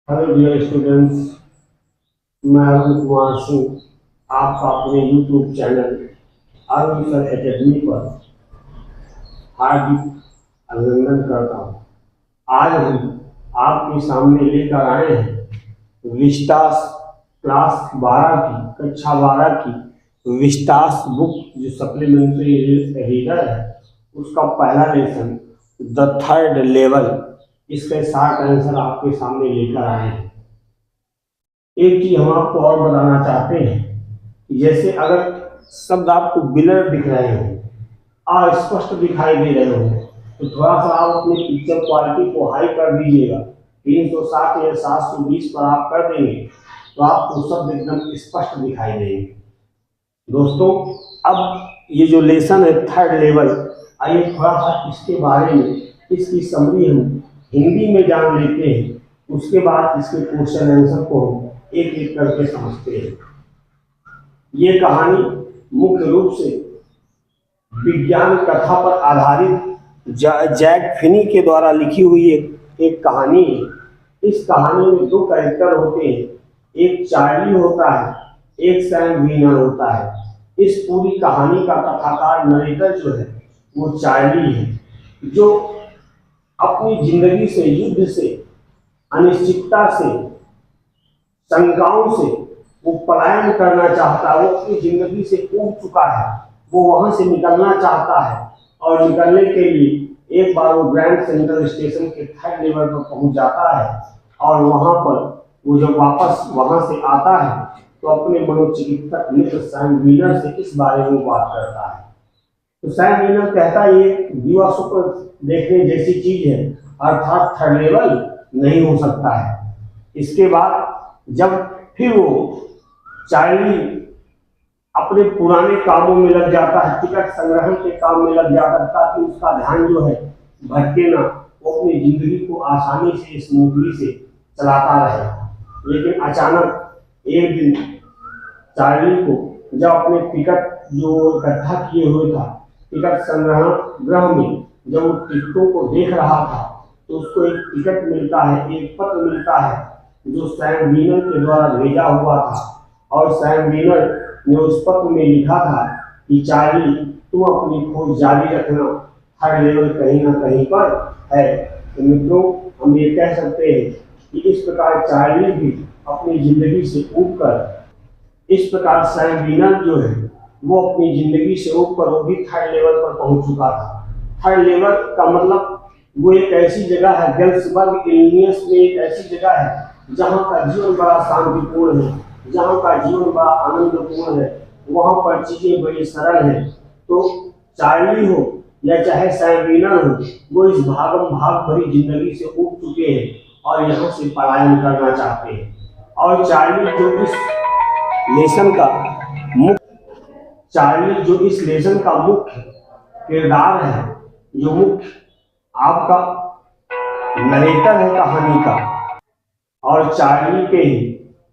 Hello dear students, मैं अरुण कुमार सिंह आपका अपने YouTube channel Arun sir academy पर हार्दिक अभिनंदन करता हूँ। आज हम आपके सामने लेकर आए हैं विस्तास क्लास 12 की कक्षा 12 की विस्तास बुक जो सप्लीमेंट्री रीडर है उसका पहला लेसन द थर्ड लेवल। इसके 60 आंसर आपके सामने लेकर आए हैं। एक चीज हम आपको और बताना चाहते हैं कि जैसे अगर शब्द आपको बिलर दिख रहे हो, अस्पष्ट दिखाई दे रहे हो, तो थोड़ा सा आप अपनी पिक्चर क्वालिटी को हाई कर दीजिएगा। 360 या 720 पर आप कर देंगे तो आपको शब्द एकदम स्पष्ट दिखाई देंगे। दोस्तों, अब ये जो लेसन है थर्ड लेवल, आइए थोड़ा सा इसके बारे में इसकी समरी हम हिंदी में जान लेते हैं। उसके बाद इसके क्वेश्चन आंसर को हम एक एक करके समझते हैं। ये कहानी मुख्य रूप से विज्ञान कथा पर आधारित जैक फिनी के द्वारा लिखी हुई एक कहानी है। इस कहानी में दो कैरेक्टर होते हैं, एक चार्ली होता है, एक सैम वीनर होता है। इस पूरी कहानी का कथाकार नरेटर जो है वो चार्ली है, जो अपनी जिंदगी से, युद्ध से, अनिश्चितता से, शंकाओं से वो पलायन करना चाहता है। वो अपनी जिंदगी से ऊब चुका है, वो वहां से निकलना चाहता है और निकलने के लिए एक बार वो ग्रैंड सेंट्रल स्टेशन के थर्ड लेवल पर पहुंच जाता है। और वहां पर वो जब वापस वहां से आता है तो अपने मनोचिकित्सक मित्र सैम वीनर से इस बारे में बात करता है। तो सैम वीनर कहता है ये दीवा सुपर देखने जैसी चीज है, अर्थात थर्ड लेवल नहीं हो सकता है। इसके बाद जब फिर वो चार्ली अपने पुराने कामों में लग जाता है, टिकट संग्रहण के काम में लग जाता है, ताकि उसका ध्यान जो है भटके ना, वो अपनी जिंदगी को आसानी से स्मूथली से चलाता रहे। लेकिन अचानक एक दिन चार्ली को जब अपने टिकट जो इकट्ठा किए हुए था टिकट संग्रहण गृह में, जब वो टिकटों को देख रहा था तो उसको एक टिकट मिलता है, एक पत्र मिलता है जो सैम वीनर के द्वारा भेजा हुआ था। और सैम वीनर ने उस पत्र में लिखा था कि चार्ली तुम अपनी खोज जारी रखना, थर्ड लेवल कहीं ना कहीं पर है। तो मित्रों, हम ये कह सकते हैं कि इस प्रकार चार्ली भी अपनी जिंदगी से ऊब कर, इस प्रकार सैम वीनर जो है वो अपनी जिंदगी से ऊब कर वो भी थर्ड लेवल पर पहुंच चुका था। थर्ड लेवल का मतलब वो एक ऐसी जगह है, गेल्सबर्ग इलिनॉइस में एक ऐसी जगह है जहाँ का जीवन बड़ा शांतिपूर्ण है, जहाँ का जीवन बड़ा आनंदपूर्ण है, वहाँ पर चीजें बड़ी सरल हैं। तो चार्ली हो या चाहे सैम वीनर हो, वो इस भागम भाग भरी जिंदगी से ऊब चुके हैं और यहाँ से पलायन करना चाहते हैं। और चार्ली जो इस लेसन का मुख्य किरदार है, जो मुख्य आपका नरेटर है कहानी का, और चार्ली के ही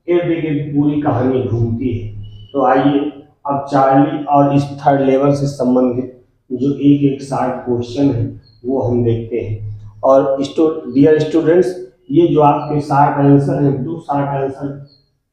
इर्द गिर्द पूरी कहानी घूमती है। तो आइए अब चार्ली और इस थर्ड लेवल से संबंधित जो एक एक 60 क्वेश्चन है वो हम देखते हैं। और डियर स्टूडेंट्स, ये जो आपके 60 आंसर हैं, 260 आंसर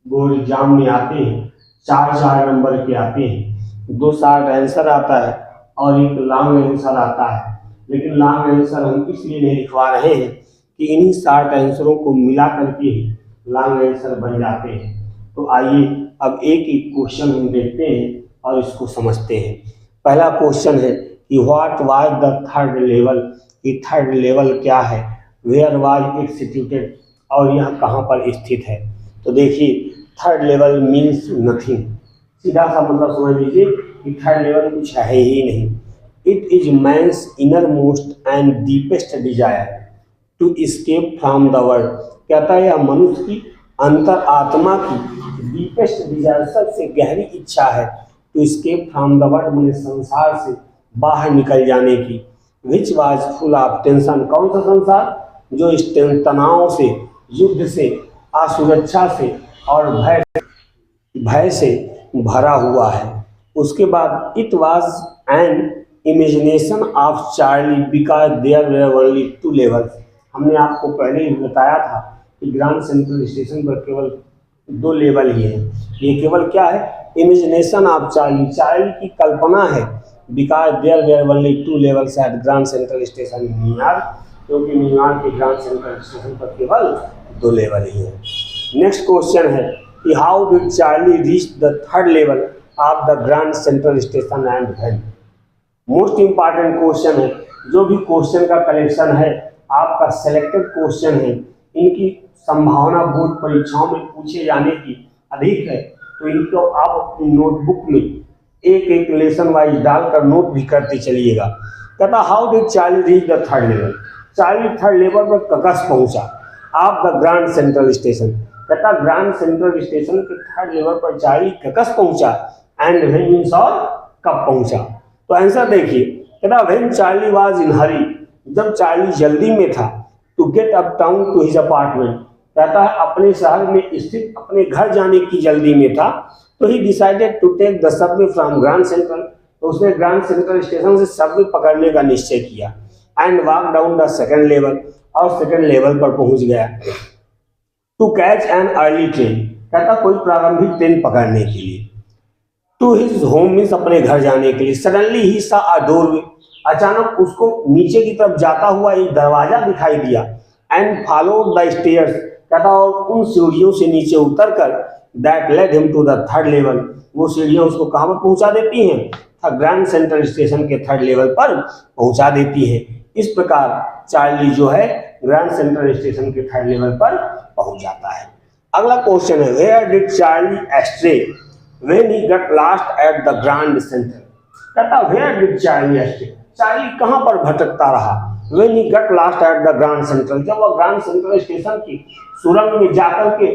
बोर्ड एग्जाम में आते हैं, 4 नंबर के आते हैं। 260 आंसर आता है और एक लॉन्ग आंसर आता है। लेकिन लॉन्ग आंसर हम इसलिए नहीं लिखवा रहे हैं कि इन्हीं 60 आंसरों को मिला करके ही लॉन्ग आंसर बन जाते हैं। तो आइए अब एक एक क्वेश्चन हम देखते हैं और इसको समझते हैं। पहला क्वेश्चन है कि what was the third level, कि थर्ड लेवल क्या है, वेयर वाज इट सिचुएटेड, और यह कहाँ पर स्थित है। तो देखिए, थर्ड लेवल मीन्स नथिंग, सीधा सा मतलब समझ लीजिए कि थर्ड लेवल कुछ है ही नहीं। It is man's innermost and deepest desire to escape from the world. कहता है यह मनुष्य की अंतर आत्मा की डीपेस्ट डिजायर, सबसे गहरी इच्छा है, to escape from the world, मैंने संसार से बाहर निकल जाने की। Which was full of tension, कौन सा संसार, जो इस तनाव से, युद्ध से, असुरक्षा से और भय से भरा हुआ है। उसके बाद it was an imagination of Charlie because there were only 2 levels. हमने आपको पहले ही बताया था कि ग्रैंड सेंट्रल स्टेशन पर केवल 2 लेवल ही है। ये केवल क्या है, इमेजिनेशन ऑफ चार्ली, चार्ली की कल्पना है, because there were only 2 levels at Grand Central Station in New York, क्योंकि न्यूयॉर्क के ग्रैंड सेंट्रल स्टेशन पर केवल 2 लेवल ही है। नेक्स्ट क्वेश्चन है कि how did Charlie reach the 3rd level of the Grand Central station and when. Most important question है, जो भी क्वेश्चन का कलेक्शन है आपका सिलेक्टेड क्वेश्चन है, इनकी संभावना बोर्ड परीक्षाओं में पूछे जाने की अधिक है, तो इनको आप अपनी नोटबुक में एक एक लेसन वाइज डालकर नोट भी करते चलिएगा। कहता how did Charlie reach the 3rd level, Charlie 3rd level पर ककस पहुंचा आप द ग्रैंड सेंट्रल स्टेशन। कहता ग्रैंड सेंट्रल स्टेशन के 3rd लेवल पर चार्ली ककस पहुंचा एंड व्हेन मींस और कब पहुंचा। तो आंसर देखिए, कहता when Charlie was in hurry, जब चार्ली जल्दी में था, to get uptown to his apartment, कहता है अपने शहर में स्थित अपने घर जाने की जल्दी में था, तो he decided to take the subway from Grand Central, तो उसने ग्रैंड सेंट्रल स्टेशन से सबवे पकड़ने का निश्चय किया and walk down the 2nd level, और 2nd लेवल पर पहुंच गया to catch an early train, कहता कोई प्रारंभिक ट्रेन पकड़ने के लिए, टू हिज होम मीन्स अपने घर जाने के लिए। सडनली ही सा अ डोरवे, अचानक उसको नीचे की तरफ जाता हुआ एक दरवाजा दिखाई दिया एंड फॉलोड द स्टेयर्स, कहता और उन सीढ़ियों से नीचे उतरकर that led him to the 3rd level, वो सीढ़ियां उसको कहाँ पर पहुंचा देती हैं, ग्रैंड सेंट्रल स्टेशन के 3rd लेवल पर पहुंचा देती है। इस प्रकार चार्ली जो है ग्रैंड सेंट्रल स्टेशन के 3rd लेवल पर पहुंच जाता है। अगला क्वेश्चन है where did Charlie astray when he got lost at the Grand Central, कहता where did Charlie astray, Charlie कहां पर भटकता रहा, when he got lost at the Grand Central, जब वह ग्रैंड सेंट्रल स्टेशन की सुरंग में जाकर के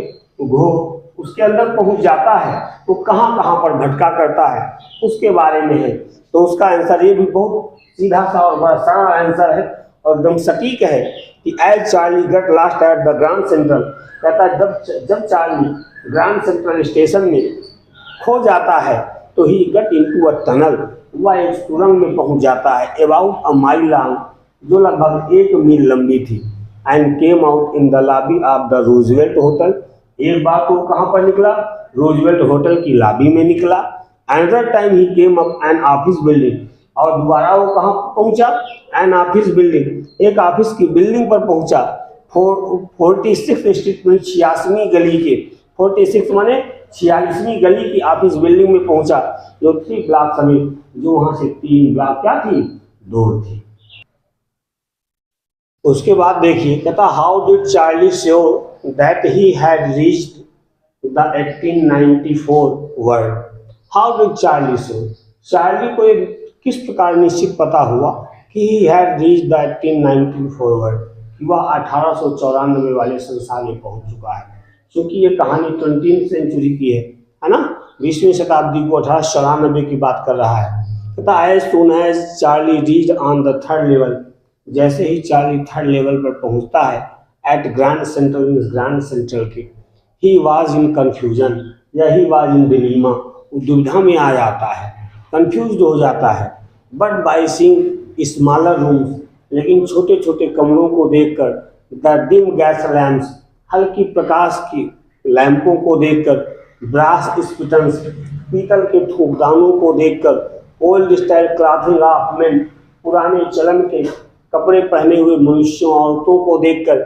उसके अंदर पहुंच जाता है तो कहां कहां पर भटका करता है उसके बारे में है। तो उसका आंसर ये भी बहुत सीधा सा और बड़ा सरल आंसर है और एकदम सटीक है कि as Charlie got lost at the Grand Central, कहता है जब चार्ली ग्रैंड सेंट्रल स्टेशन में खो जाता है तो ही गट इनटू अ टनल, वह एक सुरंग में पहुंच जाता है अबाउट अ माइल लॉन्ग, जो लगभग 1 मील लंबी थी, and came out in the lobby of the Roosevelt hotel, एक बार तो कहां पर निकला, रूजवेल्ट होटल की लॉबी में निकला। Another time he came up an office building, और दोबारा वो कहां पहुंचा, एन ऑफिस बिल्डिंग, एक ऑफिस की बिल्डिंग पर पहुंचा 46 स्ट्रीट में 86वीं गली के, 46 माने 46वीं गली की ऑफिस बिल्डिंग में पहुंचा, जो 3 ब्लॉक समेत, जो वहां से 3 ब्लॉक क्या थी, दूर थी। उसके बाद देखिए, कहता how did Charlie sure that he had reached the 1894 world, how did Charlie sure, Charlie को किस प्रकार निश्चित पता हुआ कि he had reached the 1894 world, कि वह 1894 वाले संसार में पहुंच चुका है, क्योंकि ये कहानी 20वीं सेंचुरी की है ना, 20वीं शताब्दी को 1894 की बात कर रहा है। कहता as soon as Charlie reached on the 3rd level, जैसे ही चार्ली 3rd लेवल पर पहुंचता है at Grand Central, Grand Central के, ही वाज इन कंफ्यूजन या ही वाज इन डिलीमा, दुविधा में आ जाता है, कंफ्यूज हो जाता है, but by seeing smaller rooms, लेकिन छोटे छोटे कमरों को देखकर, द डिम गैस लैम्प्स, हल्की प्रकाश की लैंपों को देखकर, ब्रास स्पिटन्स, पीतल के थूकदानों को देखकर, old style clothing of main, पुराने चलन के कपड़े पहने हुए मनुष्यों औरतों को देखकर,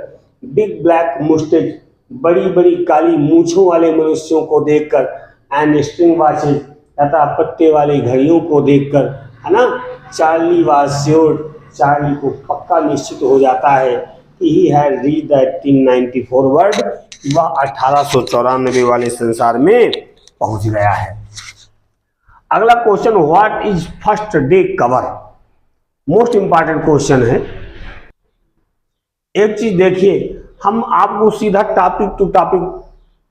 बिग ब्लैक मुस्टेच, बड़ी बड़ी काली मूछों वाले मनुष्यों को देखकर, एंड स्ट्रिंग वॉचेज तथा पट्टे वाली घड़ियों को देखकर, है ना, चार्ली वाज श्योर, चार्ली को पक्का निश्चित हो जाता है कि he had reached the 1894 world, वह 1894 वाले संसार में पहुंच गया है। अगला question, what is first day cover, most important question है। एक चीज देखिए, हम आपको सीधा टॉपिक टू टॉपिक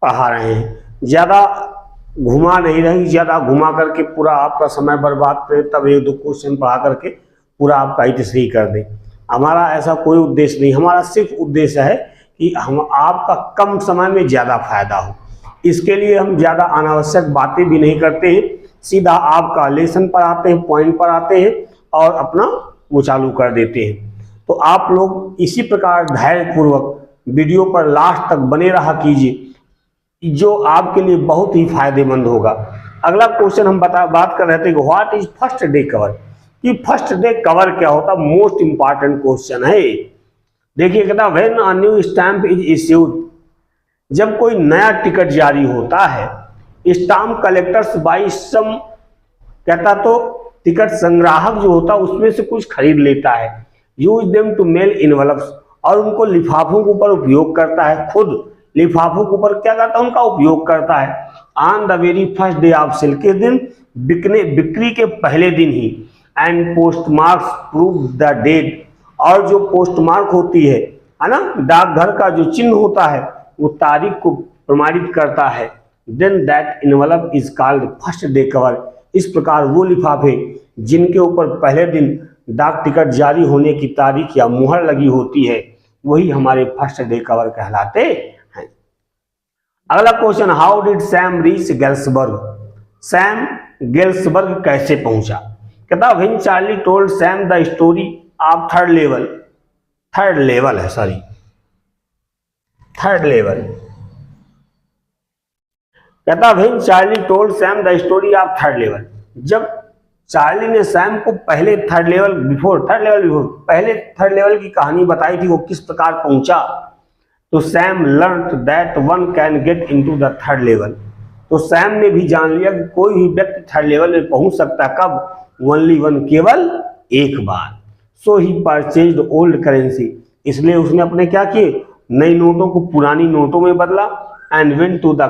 पढ़ा रहे हैं, ज्यादा घुमा नहीं रहे, ज्यादा घुमा करके पूरा आपका समय बर्बाद करें तब 1-2 क्वेश्चन पढ़ा करके पूरा आपका हिस्ट्री कर दें, हमारा ऐसा कोई उद्देश्य नहीं। हमारा सिर्फ उद्देश्य है कि हम आपका कम समय में ज़्यादा फायदा हो, इसके लिए हम ज़्यादा अनावश्यक बातें भी नहीं करते हैं, सीधा आपका लेसन पर आते हैं, पॉइंट पर आते हैं और अपना वो चालू कर देते हैं। तो आप लोग इसी प्रकार धैर्यपूर्वक वीडियो पर लास्ट तक बने रहा कीजिए, जो आपके लिए बहुत ही फायदेमंद होगा। अगला क्वेश्चन हम बात कर रहे थे कि what is first day cover, कि फर्स्ट डे कवर क्या होता, मोस्ट इंपॉर्टेंट क्वेश्चन है। देखिए कहता when a new stamp is issued, जब कोई नया टिकट जारी होता है, स्टाम्प कलेक्टर्स बाई सम, कहता तो टिकट संग्राहक जो होता है उसमें से कुछ खरीद लेता है, यूज देम टू मेल इनवलप्स, और उनको लिफाफों के ऊपर उपयोग करता है, खुद लिफाफों के ऊपर क्या करता है, उनका उपयोग करता है। On the very first day of sale, के दिन बिक्री के पहले दिन ही, and postmarks prove the date, और जो पोस्टमार्क होती है ना, डाकघर का जो चिन्ह होता है वो तारीख को प्रमाणित करता है। Then that envelope is called first day cover, इस प्रकार वो लिफाफे जिनके ऊपर पहले दिन डाक टिकट जारी होने की तारीख या मुहर लगी होती है वही हमारे फर्स्ट डे कवर कहलाते हैं। अगला question, how did Sam reach Galesburg, Sam Galesburg कैसे पहुंचा। कहता when Charlie told Sam the story of third level कहता when Charlie told Sam the story of third level, जब चार्ली ने सैम को पहले थर्ड लेवल पहले थर्ड लेवल की कहानी बताई थी, वो किस प्रकार पहुंचा, तो Sam learned that one can get into the third level, तो सैम ने भी जान लिया कि कोई भी व्यक्ति थर्ड लेवल में पहुंच सकता, कब, ओनली वन, केवल एक बार। सो ही परचेज्ड ओल्ड करेंसी, इसलिए उसने अपने क्या किए, नई नोटों को पुरानी नोटों में बदला, and went to the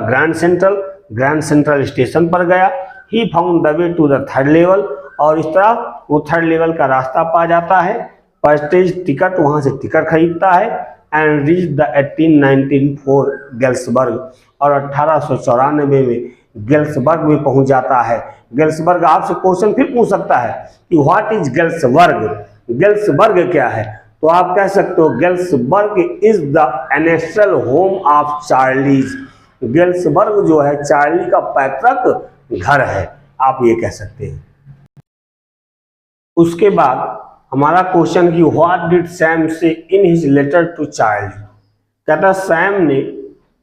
Grand Central Station पर गया, he found the way to the third level, और इस तरह वो थर्ड लेवल का रास्ता पा जाता है, परचेज टिकट, वहां से टिकट खरीदता है, एंड रीच द 1894 गेल्सबर्ग, और 1894 में गेल्सबर्ग में पहुंच जाता है। गेल्सबर्ग आपसे क्वेश्चन फिर पूछ सकता है कि व्हाट इज गेल्सबर्ग, गेल्सबर्ग क्या है, तो आप कह सकते हो Galesburg is the ancestral home of Charlie's, Galesburg जो है चार्ली का पैतृक घर है, आप ये कह सकते हैं। उसके बाद हमारा क्वेश्चन कि what did Sam say in his letter to Charlie, कहता सैम ने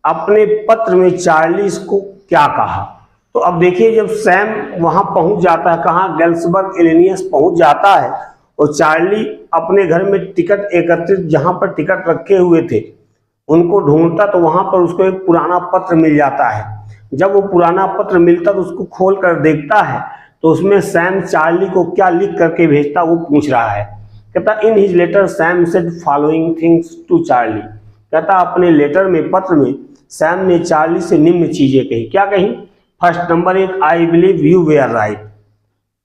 अपने पत्र में चार्ली को क्या कहा। तो अब देखिए जब सैम वहां पहुंच जाता है, कहाँ, गेल्सबर्ग इलिनियस पहुंच जाता है, और चार्ली अपने घर में टिकट एकत्रित, जहां पर टिकट रखे हुए थे उनको ढूंढता, तो वहां पर उसको एक पुराना पत्र मिल जाता है। जब वो पुराना पत्र मिलता तो उसको खोल कर देखता है, तो उसमें सैम चार्ली को क्या लिख करके भेजता वो पूछ रहा है। कहता in his letter Sam said following things to Charlie, कहता अपने लेटर में, पत्र में सैम ने चार्ली से निम्न चीजें कही। क्या कही, first number 1, I believe you were right,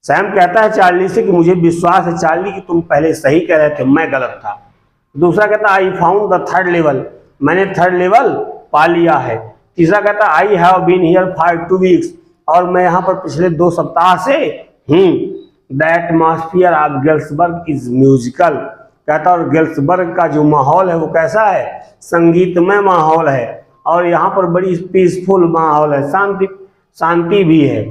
Sam कहता है चार्ली से कि मुझे विश्वास है चार्ली कि तुम पहले सही कह रहे थे, मैं गलत था। दूसरा कहता I found the third level, मैंने थर्ड लेवल पा लिया है। तीसरा कहता I have been here for 2 weeks, और मैं यहाँ पर पिछले 2 सप्ताह से हूँ। The atmosphere of Galesburg is musical, कहता और गेल्सबर्ग का जो माहौल है वो कैसा है, संगीतमय माहौल है, और यहाँ पर बड़ी पीसफुल माहौल है, शांति भी है।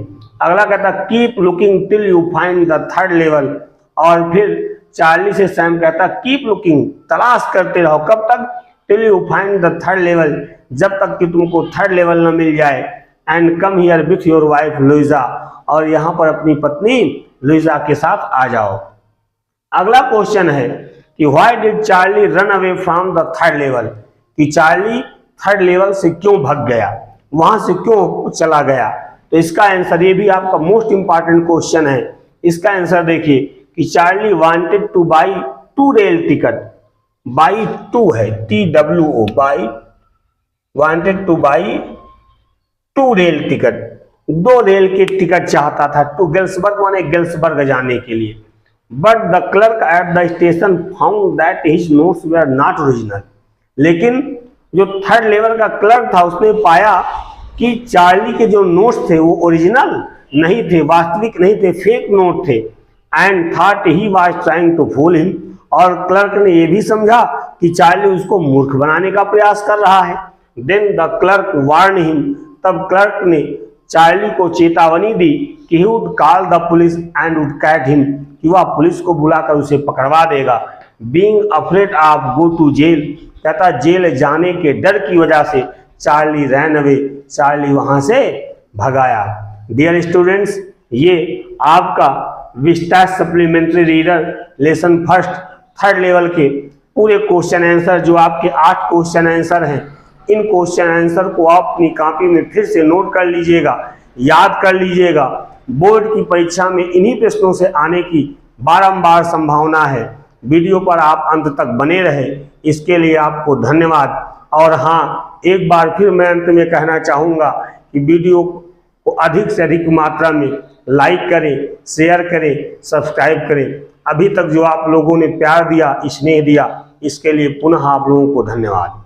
अगला कहता keep looking till you find the third level, और फिर चार्ली से सैम कहता कीप लुकिंग, तलाश करते रहो, कब तक, till you find the third level, जब तक कि तुमको थर्ड लेवल न मिल जाए, and come here with your wife Luisa, और यहाँ पर अपनी पत्नी लुइजा के साथ आ जाओ। अगला क्वेश्चन है कि why did Charlie run away from the third level, कि चार्ली थर्ड लेवल से क्यों भाग गया, वहां से क्यों चला गया। तो इसका आंसर, ये भी आपका मोस्ट इंपॉर्टेंट क्वेश्चन है, इसका आंसर देखिए कि Charlie wanted two by 2 rail ticket, by 2 है TWO, by, wanted two by 2 rail ticket, 2 rail के टिकट चाहता था, टू गेल्सबर्ग माने गेल्सबर्ग जाने के लिए। But the clerk at the station found that his notes were not original, लेकिन जो थर्ड लेवल का क्लर्क था उसने पाया कि चार्ली के जो नोट्स थे वो ओरिजिनल नहीं थे, वास्तविक नहीं थे, फेक नोट थे। And thought he was trying to fool him, और क्लर्क ने यह भी समझा कि चार्ली उसको मूर्ख बनाने का प्रयास कर रहा है। Then the clerk warn him, तब क्लर्क ने चार्ली को चेतावनी दी कि he would call the police and would catch him, कि वह पुलिस को बुलाकर उसे पकड़वा देगा। Being afraid of go to jail, कहता जेल जाने के डर की वजह से चार्ली रैन अवे, चार्ली वहां से भगाया। डियर स्टूडेंट्स, ये आपका Vista supplementary reader lesson first third level के पूरे क्वेश्चन आंसर, जो आपके 8 क्वेश्चन आंसर हैं, इन क्वेश्चन आंसर को आप अपनी कॉपी में फिर से नोट कर लीजिएगा, याद कर लीजिएगा। बोर्ड की परीक्षा में इन्हीं प्रश्नों से आने की बारंबार संभावना है। वीडियो पर आप अंत तक बने रहे, इसके लिए आपको धन्यवाद। और हाँ, एक बार फिर मैं अंत में कहना चाहूँगा कि वीडियो को अधिक से अधिक मात्रा में लाइक करें, शेयर करें, सब्सक्राइब करें। अभी तक जो आप लोगों ने प्यार दिया, स्नेह दिया, इसके लिए पुनः आप लोगों को धन्यवाद।